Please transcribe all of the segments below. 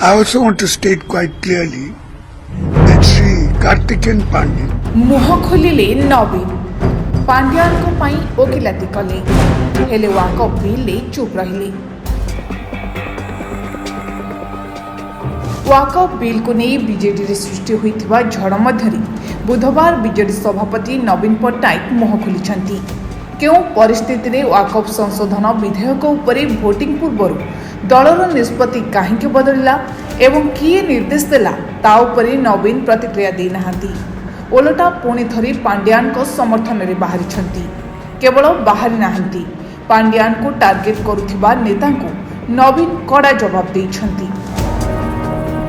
I also want to state quite clearly that Sri Karthikeyan Pandyan मुह खोलिले नवीन पांड्यान को पाई ओकिलाती कले हेले वाकअप बिल चुप रहिले। वाकअप बिल को नहीं बीजेडी सृष्टि होइथिबा झड़ मध्यरी बुधवार बीजेडी सभापति नवीन पट्टनायक मुह खोलिछंती। केउ परिस्थिति रे वाकअप संशोधन विधेयक उपरे भोटिंग पूर्व दलर निष्पत्ति काहेकि बदलिला एवं किए निर्देश देला ता उपरे नवीन प्रतिक्रिया दे नाहांती। ओलटा पुणी थरी पांड्यान को समर्थन रे बाहरी छंती। केवल बाहरी नाहांती, पांड्यान को टार्गेट करुथिबा नेता को नवीन कड़ा जवाब देइछंती।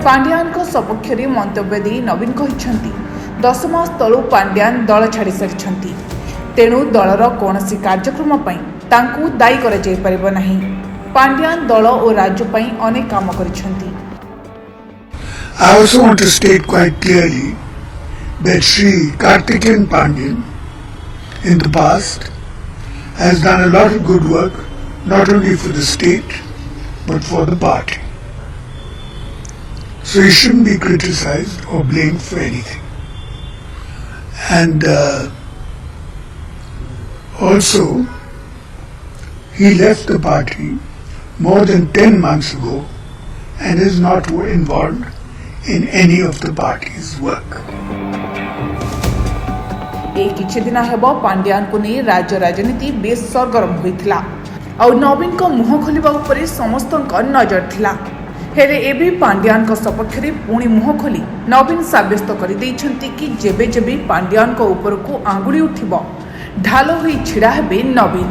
पांड्यान को सपक्ष रे मंतव्य दे नवीन कहिछंती 10 मास तळु पांड्यान दल छाड़ी सारिछंती, तेणु दलर कोनसी कार्यक्रम पई तांकू दायी करा जाय परिबो नाही। पांड्यान दल और राज्य पई अनेक काम करिछंती। I also want to state quite clearly that Sri Karthikeyan Pandyan in the past has done a lot of good work, not only for the state but for the party. So he shouldn't be criticized or blamed for anything. And also, he left the party more than 10 months ago and is not involved in any of the party's work. किछि दिन हेब पांड्यान को नहीं राज्य राजनीति base सरगरम होइथिला और नवीन को मुह खोलिबा उपरे समस्त नजर थिला। हेले एबी पांड्यान को सपक्ष रे पुणी मुह खोली नवीन साब्यस्त करि दैछंती कि जेबे जेबे पांड्यान को ऊपर को आंगुली उठिबो ढाल होई छिड़ा हेबे नवीन।